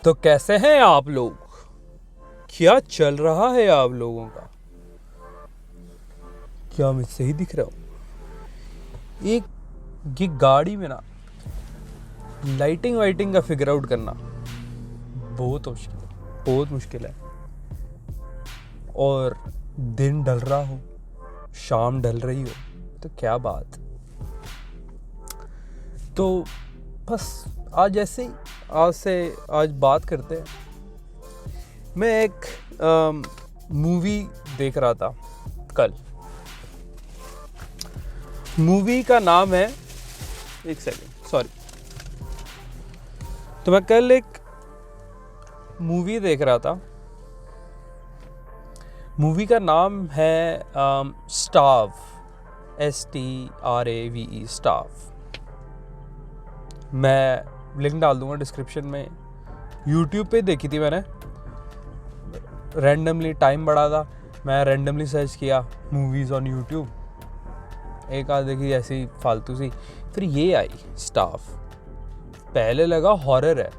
तो कैसे हैं आप लोग? क्या चल रहा है आप लोगों का? क्या मैं सही दिख रहा हूँ? ये गाड़ी में ना लाइटिंग वाइटिंग का फिगर आउट करना बहुत मुश्किल है। और दिन ढल रहा हो, शाम ढल रही हो, तो क्या बात। तो बस आज बात करते हैं। मैं एक मूवी देख रहा था कल। मूवी का नाम है, एक सेकंड सॉरी। तो मैं कल एक मूवी देख रहा था। मूवी का नाम है स्टार्व, STRAVE, स्टार्व। मैं लिंक डाल दूंगा डिस्क्रिप्शन में। यूट्यूब पे देखी थी मैंने, रैंडमली टाइम बड़ा था, मैं रैंडमली सर्च किया मूवीज़ ऑन यूट्यूब। एक आध देखी ऐसी फालतू सी, फिर ये आई स्टार्व। पहले लगा हॉरर है,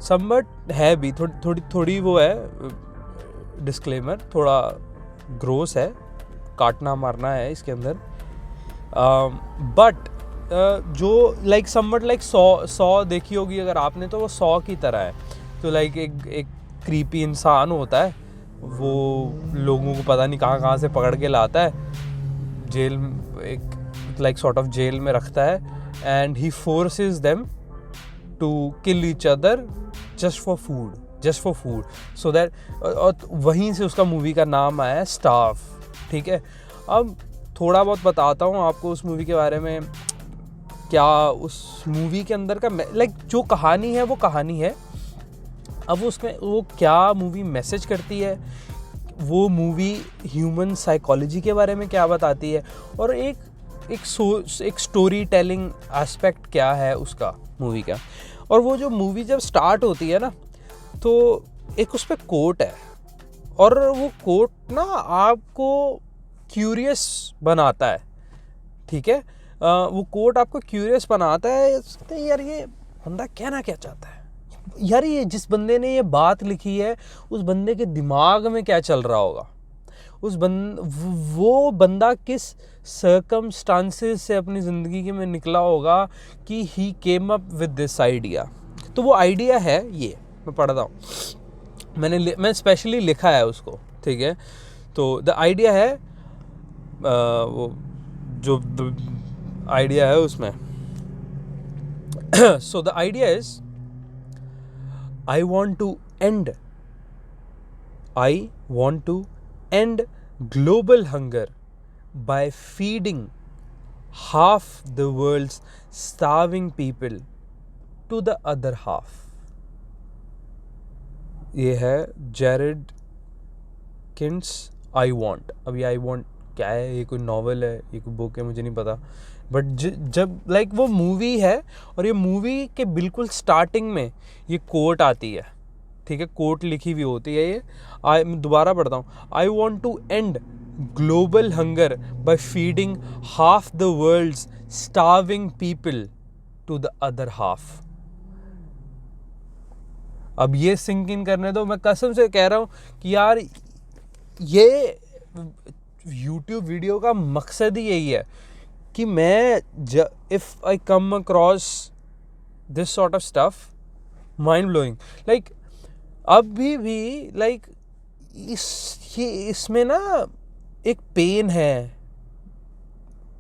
समबट है भी, थोड़ी वो है, डिस्क्लेमर, थोड़ा ग्रोस है, काटना मारना है इसके अंदर। बट जो लाइक समवट लाइक सौ देखी होगी अगर आपने, तो वो 100 की तरह है। तो लाइक एक क्रीपी इंसान होता है, वो लोगों को पता नहीं कहाँ कहाँ से पकड़ के लाता है, जेल, एक लाइक सॉर्ट ऑफ जेल में रखता है, and he forces them to kill each other just for food, so that, और वहीं से उसका मूवी का नाम आया है स्टार्व। ठीक है, अब थोड़ा बहुत बताता हूँ आपको उस मूवी के बारे में। क्या उस मूवी के अंदर का लाइक जो कहानी है वो कहानी है। अब उसमें वो क्या मूवी मैसेज करती है, वो मूवी ह्यूमन साइकोलॉजी के बारे में क्या बताती है, और एक स्टोरी टेलिंग एस्पेक्ट क्या है उसका मूवी का। और वो जो मूवी जब स्टार्ट होती है ना, तो एक उस पर कोट है, और वो कोट ना आपको क्यूरियस बनाता है। ठीक है, वो कोट आपको क्यूरियस बनाता है, यार ये बंदा कहना क्या चाहता है, यार ये जिस बंदे ने ये बात लिखी है उस बंदे के दिमाग में क्या चल रहा होगा, वो बंदा किस सर्कमस्टांसेस से अपनी ज़िंदगी में निकला होगा कि he came up with this idea. तो वो आइडिया है, ये मैं पढ़ रहा हूँ, मैं स्पेशली लिखा है उसको। ठीक है, तो द आइडिया है, वो जो आइडिया है उसमें so the idea is, I want to end global hunger by feeding half the world's starving people to the other half. ये है जेरेड किन्स आई वॉन्ट। अब ये आई वॉन्ट क्या है, ये कोई नॉवल है, ये कोई बुक है, मुझे नहीं पता। बट जब लाइक वो मूवी है, और ये मूवी के बिल्कुल स्टार्टिंग में ये कोट आती है। ठीक है, कोट लिखी हुई होती है ये। मैं दोबारा पढ़ता हूँ। I want to end global hunger by feeding half the world's starving people to the other half. अब ये सिंक इन करने दो, मैं कसम से कह रहा हूँ कि यार ये YouTube वीडियो का मकसद ही यही है कि मैं if I come across this sort of stuff, mind blowing, like अभी भी लाइक इसमें ना एक पेन है,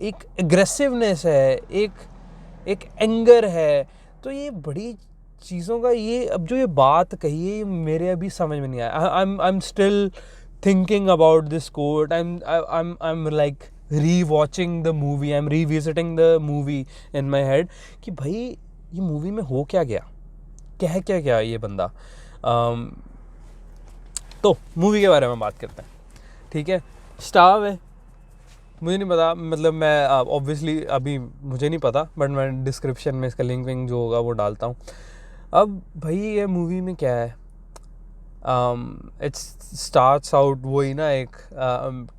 एक एग्रेसिवनेस है, एक एंगर है। तो ये बड़ी चीज़ों का, ये अब जो ये बात कही है, ये मेरे अभी समझ में नहीं आया। आई am still thinking about this quote. I'm like re-watching the movie. I'm revisiting the movie in my head कि भाई ये मूवी में हो क्या गया, क्या ये बंदा। तो मूवी के बारे में बात करते हैं। ठीक है, स्टार्व है, मुझे नहीं पता, मतलब मैं ऑब्वियसली अभी मुझे नहीं पता, बट मैं डिस्क्रिप्शन में इसका लिंक जो होगा वो डालता हूँ। अब भाई ये मूवी में क्या है, इट्स स्टार्ट्स आउट वही ना, एक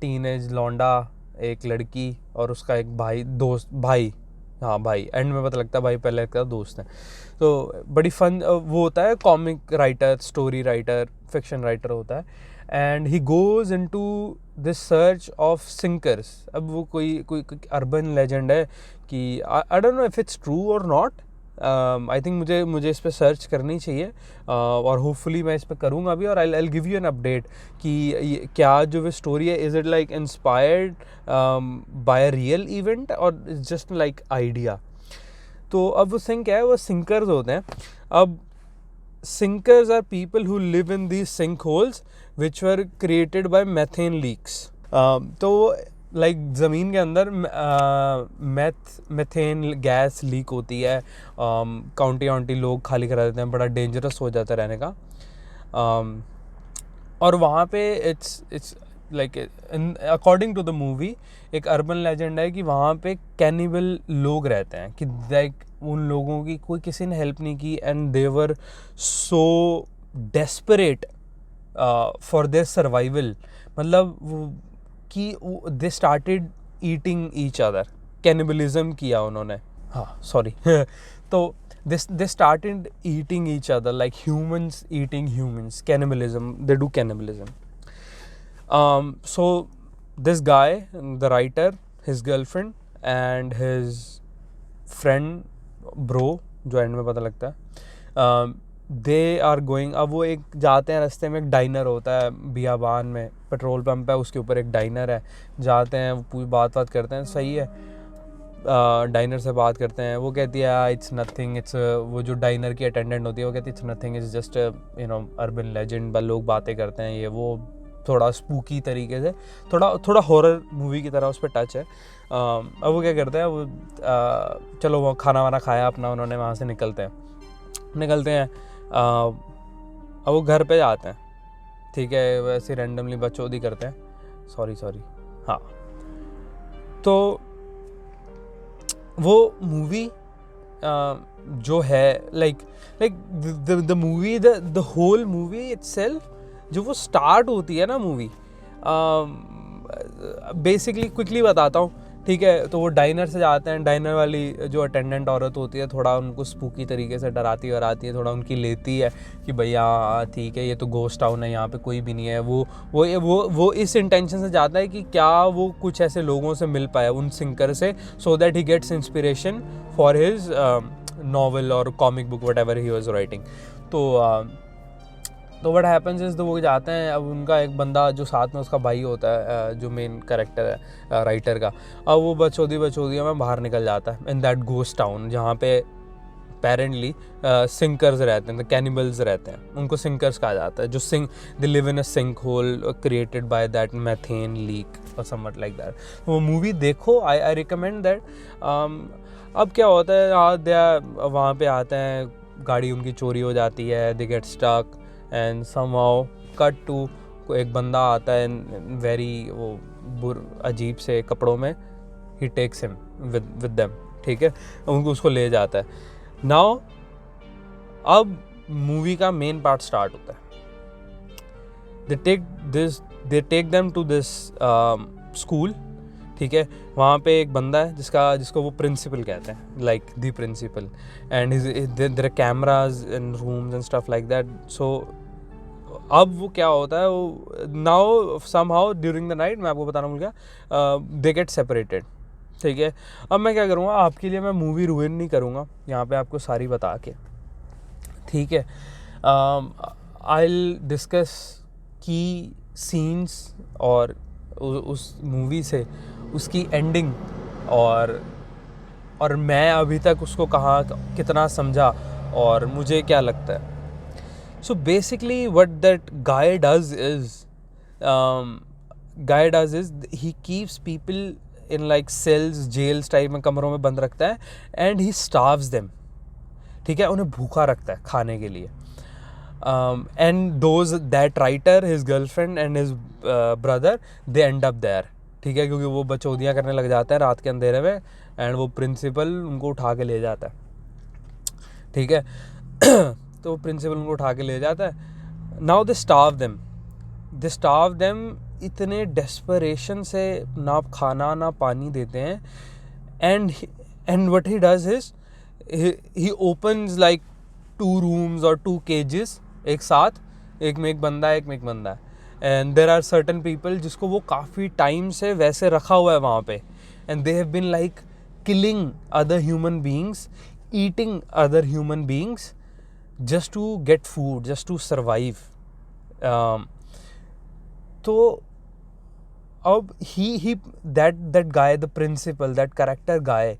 टीनेज लौंडा, एक लड़की और उसका एक भाई, हाँ भाई, एंड में पता लगता है भाई पहले का दोस्त है। तो बड़ी फन वो होता है, comic writer, story writer, fiction writer होता है, and he goes into this search of sinkers. अब वो कोई अर्बन लेजेंड है कि I don't know if it's true और नॉट, आई थिंक मुझे इस पर सर्च करनी चाहिए, और होपफुली मैं इस पर करूँगा भी, और I give you an update कि क्या जो वो स्टोरी है, is it like inspired by a real event और इट्स जस्ट लाइक आइडिया। तो अब वो सिंक क्या है, वो सिंकर्स होते हैं। अब sinkers are people who live in these sink holes which were created by methane leaks. तो लाइक ज़मीन के अंदर मैथेन गैस लीक होती है, काउंटी लोग खाली करा देते हैं, बड़ा डेंजरस हो जाता है रहने का। और वहाँ पे it's like according to the movie एक अर्बन लेजेंड है कि वहाँ पे कैनिबल लोग रहते हैं, कि लाइक उन लोगों की कोई किसी ने हेल्प नहीं की, and they were so desperate for their survival, मतलब वो कि they started eating each other, cannibalism किया उन्होंने, हाँ सॉरी तो they started eating each other like humans eating humans, cannibalism, they do cannibalism. So this guy, the writer, his girlfriend and his friend bro जो and में पता लगता है, they are going, अब वो एक जाते हैं, रास्ते में एक डाइनर होता है बियाबान में, पेट्रोल पंप है उसके ऊपर एक डाइनर है, जाते हैं पूरी बात करते हैं, सही है, डाइनर से बात करते हैं, वो कहती है इट्स नथिंग, इट्स वो जो डाइनर की अटेंडेंट होती है वो कहती है it's nothing, it's just urban legend, लोग बातें करते हैं, ये वो थोड़ा स्पूकी तरीके से, थोड़ा हॉरर मूवी की तरह उस पर टच है। अब वो क्या करते हैं, वो चलो वो खाना वाना खाया अपना उन्होंने, वहाँ से निकलते हैं, अब वो घर पे जाते हैं, ठीक है, वैसे रैंडमली बकचोदी करते हैं, सॉरी हाँ। तो वो मूवी जो है like the movie, the whole movie itself, जो वो स्टार्ट होती है ना मूवी, बेसिकली क्विकली बताता हूँ, ठीक है। तो वो डाइनर से जाते हैं, डाइनर वाली जो अटेंडेंट औरत होती है थोड़ा उनको स्पूकी तरीके से डराती वराती है, थोड़ा उनकी लेती है कि भैया ठीक है ये तो घोस्ट टाउन है, यहाँ पे कोई भी नहीं है। वो इस इंटेंशन से जाता है कि क्या वो कुछ ऐसे लोगों से मिल पाए उन सिंकर से, so that he gets inspiration for his novel और comic book whatever he was writing. तो व्हाट हैपन्स इज़, तो वो जाते हैं, अब उनका एक बंदा जो साथ में उसका भाई होता है, जो मेन कैरेक्टर है राइटर का, अब वो बचौदिया में बाहर निकल जाता है इन दैट घोस्ट टाउन, जहाँ पे अपेरेंटली सिंकर्स रहते हैं, कैनिबल्स रहते हैं, उनको सिंकर्स कहा जाता है, जो they live in a sinkhole created by that methane leak और समवट लाइक दैट। वो मूवी देखो, आई रिकमेंड दैट। अब क्या होता है, वहाँ पे आते हैं, गाड़ी उनकी चोरी हो जाती है, they get stuck and somehow cut to, एक बंदा आता है वेरी वो अजीब से कपड़ों में, ही टेक्स हिम विद देम, ठीक है, उसको ले जाता है। नाउ अब मूवी का मेन पार्ट स्टार्ट होता है, they take them to this school, ठीक है। वहाँ पे एक बंदा है जिसको वो प्रिंसिपल कहते हैं, like the principal, and there are cameras in rooms and stuff like that. So अब वो क्या होता है, वो now somehow during the night, मैं आपको बताना भूल गया, दे गेट सेपरेटेड, ठीक है। अब मैं क्या करूँगा, आपके लिए मैं मूवी रूइन नहीं करूँगा यहाँ पे आपको सारी बता के, ठीक है। आई विल डिस्कस की सीन्स और उस मूवी से उसकी एंडिंग, और मैं अभी तक उसको कहाँ कितना समझा और मुझे क्या लगता है। So basically what that guy does is he keeps people in like cells, jails type में कमरों में बंद रखता है, and he starves them, ठीक है, उन्हें भूखा रखता है खाने के लिए। And that writer, his girlfriend and his brother, they end up there, ठीक है, क्योंकि वो बचौदियाँ करने लग जाते हैं रात के अंधेरे में, एंड वो प्रिंसिपल उनको उठा के ले जाता है, ठीक है। तो वो प्रिंसिपल उनको उठा के ले जाता है। नाउ दे स्टार्व देम इतने डेस्परेशन से, ना खाना ना पानी देते हैं, And what he does is he opens like 2 rooms or 2 cages एक साथ, एक में एक बंदा है, एक में एक बंदा है. And there are certain people जिसको वो काफ़ी टाइम से वैसे रखा हुआ है वहाँ पे. And they have been like killing other human beings, eating other human beings just to get food, just to survive. तो अब he that guy, the principal, that character guy,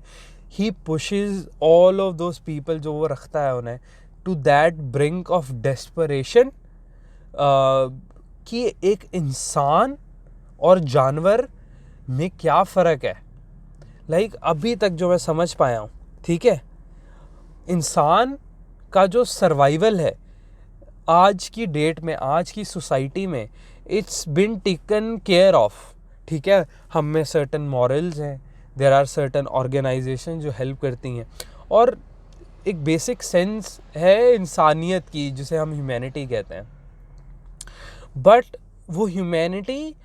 he pushes all of those people जो वो रखता है उन्हें to that brink of desperation कि एक इंसान और जानवर में क्या फ़र्क है. लाइक अभी तक जो मैं समझ पाया हूँ, ठीक है, इंसान का जो सर्वाइवल है आज की डेट में, आज की सोसाइटी में, it's been taken care of. ठीक है, हम में सर्टन मॉरल्स हैं, देयर आर सर्टन ऑर्गेनाइजेशन जो हेल्प करती हैं, और एक बेसिक सेंस है इंसानियत की जिसे हम ह्यूमैनिटी कहते हैं. बट वो ह्यूमैनिटी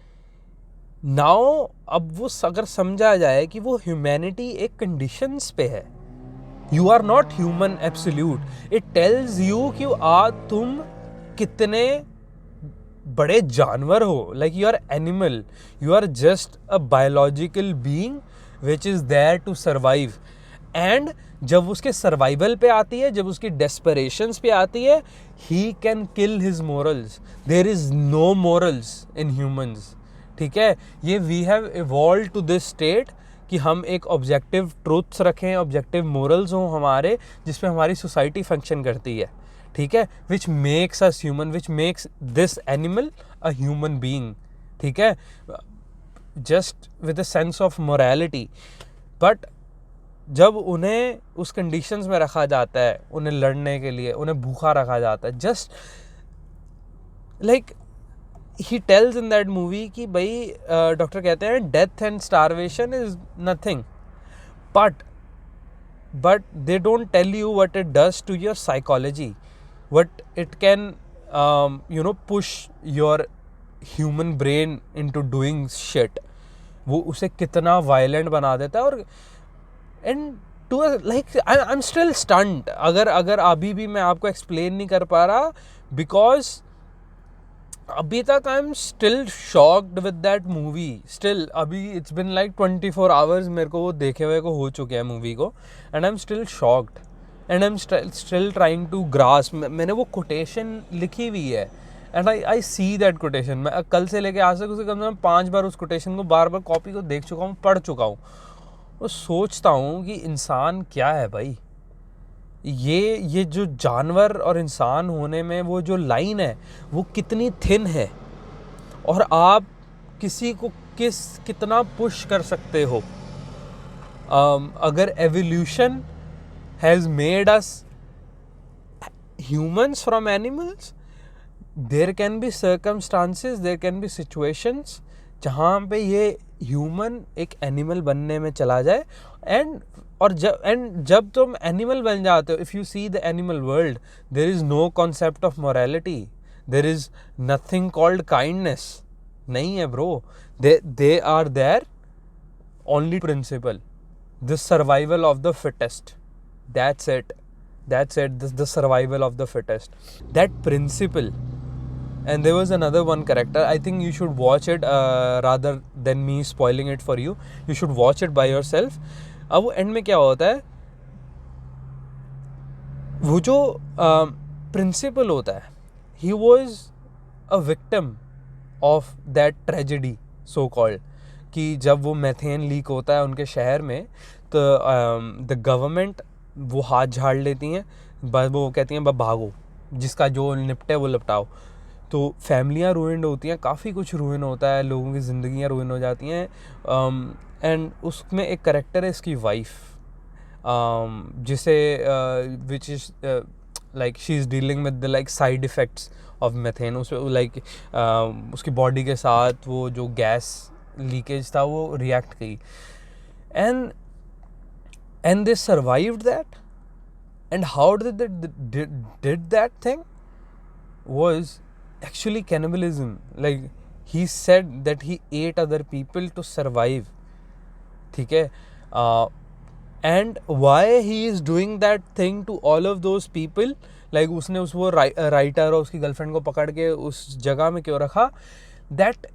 नाउ, अब वो अगर समझा जाए कि वो ह्यूमैनिटी एक कंडीशंस पे है. You are not human absolute. It tells you कि तुम कितने बड़े जानवर हो. Like you are animal, you are just a biological being which is there to survive. And जब उसके सर्वाइवल पे आती है, जब उसकी डेस्परेशंस पे आती है, he can kill his morals. There is no morals in humans. ठीक है, ये we have evolve to this state कि हम एक ऑब्जेक्टिव ट्रूथ्स रखें, ऑब्जेक्टिव मोरल्स हों हमारे, जिसपे हमारी सोसाइटी फंक्शन करती है. ठीक है, which makes us human, which makes this animal a human being. ठीक है, just with a sense of morality. But जब उन्हें उस कंडीशंस में रखा जाता है, उन्हें लड़ने के लिए उन्हें भूखा रखा जाता है, just like he tells in that movie कि भाई डॉक्टर कहते हैं death and starvation is nothing, but they don't tell you what it does to your psychology, what it can push your human brain into doing shit. वो उसे कितना violent बना देता है. और and to like I'm still stunned. अगर अभी भी मैं आपको explain नहीं कर पा रहा, because अभी तक आई am still shocked with that movie. Still अभी इट्स बिन लाइक 24 आवर्स मेरे को वो देखे हुए को हो चुके हैं मूवी को, and I am still shocked and I am still trying to grasp. मैंने वो कोटेशन लिखी हुई है, and I see that quotation. मैं कल से लेके आज तक उसे कम से कम 5 बार उस कोटेशन को बार बार कॉपी को देख चुका हूँ, पढ़ चुका हूँ. और सोचता हूँ कि इंसान क्या है भाई. ये जो जानवर और इंसान होने में वो जो लाइन है वो कितनी थिन है, और आप किसी को कितना पुश कर सकते हो. अगर evolution has made us humans from animals, there can be circumstances, there can be situations जहाँ पे ये ह्यूमन एक एनिमल बनने में चला जाए. जब तुम एनिमल बन जाते हो, if you see the animal world, there is no concept of morality, there is nothing called kindness. नहीं है bro. They are there only principle, the survival of the fittest. That's it. The survival of the fittest. That principle. And there was another one character. I think you should watch it rather than me spoiling it for you. You should watch it by yourself. अब वो and में क्या होता है, वो जो principal होता है, he was a victim of that tragedy so called. कि जब वो मेथेन लीक होता है उनके शहर में, तो द गवर्नमेंट वो हाथ झाड़ लेती हैं, वो कहती हैं भागो, जिसका जो निपटे वो निपटाओ. तो फैमिलियाँ रूइंड होती हैं, काफ़ी कुछ रूइन होता है, लोगों की ज़िंदगियाँ रूइन हो जाती हैं. एंड उसमें एक कैरेक्टर है इसकी वाइफ, जिसे which is like she is dealing with the like side effects of methane. उस लाइक उसकी बॉडी के साथ वो जो गैस लीकेज था वो रिएक्ट की, and they survived that. And how did they did that thing was actually cannibalism. Like he said that he ate other people to survive. ठीक है, and why he is doing that thing to all of those people, like उसने उस वो writer और उसकी girlfriend को पकड़ के उस जगह में क्यों रखा, that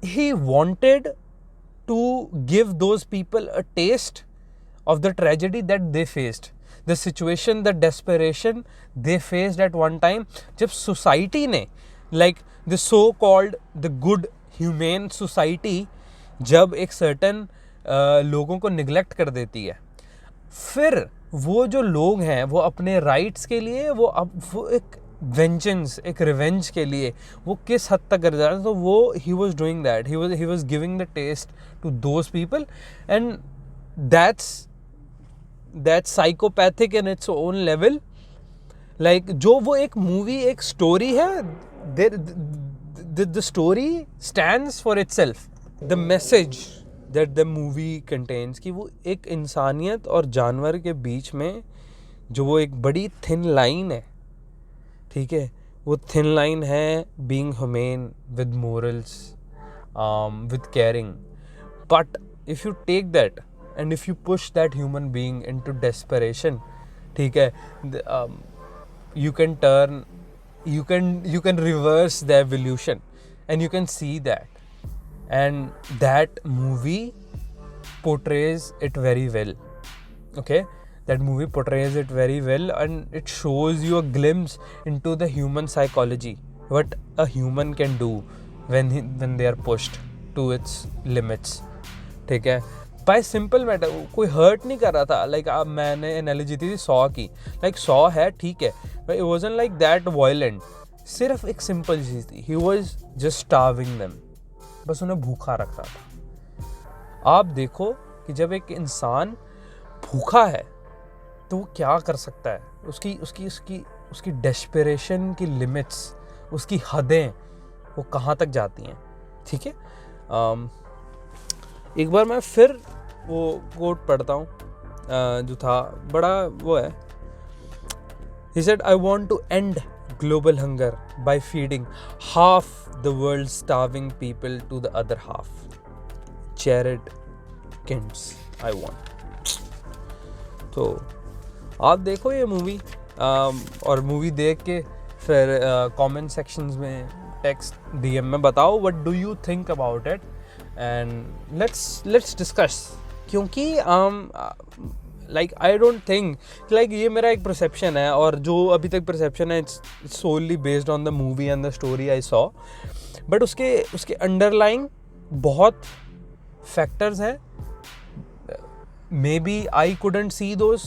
he wanted to give those people a taste of the tragedy that they faced, the situation, the desperation they faced at one time, जब society ने, like the so called the good humane society, जब एक certain लोगों को neglect कर देती है, फिर वो जो लोग हैं वो अपने rights के लिए वो एक वेंजेंस, एक रिवेंज के लिए वो किस हद तक कर जा रहा है, तो वो he was doing that, he was giving the test to those people, and that's psychopathic in its own level. Like जो वो एक मूवी, एक स्टोरी है, the story stands for itself. The message that the movie contains, कि वो एक इंसानियत और जानवर के बीच में जो वो एक बड़ी थिन लाइन है, ठीक है, वो थिन लाइन है being humane with morals, with caring. But if you take that and if you push that human being into desperation, ठीक है, you can turn, you can reverse the evolution, and you can see that, and that movie portrays it very well. Okay, that movie portrays it very well, and it shows you a glimpse into the human psychology, what a human can do when they are pushed to its limits. ठीक है, bye simple matter, कोई hurt नहीं कर रहा था. Like मैंने analogy दी थी saw की, लाइक सॉ है, ठीक है, but it wasn't like that violent. सिर्फ एक सिंपल चीज़ थी, he was just starving them, बस उन्हें भूखा रख रहा था. आप देखो कि जब एक इंसान भूखा है तो वो क्या कर सकता है, उसकी डेस्परेशन की लिमिट्स, उसकी हदें वो कहाँ तक जाती हैं. ठीक है, एक बार मैं फिर वो कोट पढ़ता हूँ जो था, बड़ा वो है. He said, I want to end global hunger by feeding half the world's starving people to the other half. Jared Kins, I want. तो आप देखो ये मूवी, और मूवी देख के फिर कमेंट सेक्शंस में टेक्स्ट DM में बताओ what do you think about it, and let's discuss. क्योंकि like I don't think, like ये मेरा एक परसेप्शन है, और जो अभी तक परसेप्शन है it's solely based on the movie and the story I saw, but उसके अंडरलाइंग बहुत फैक्टर्स हैं. Maybe I couldn't see those,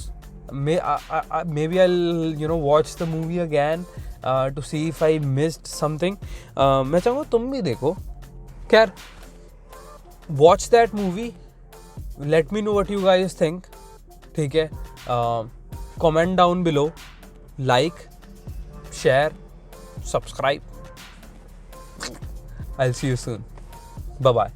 maybe I watch the movie again to see if I missed something. मैं चाहूँगा तुम भी देखो. खैर, watch that movie, let me know what you guys think. ठीक है, comment down below, like, share, subscribe. I'll see you soon. Bye-bye.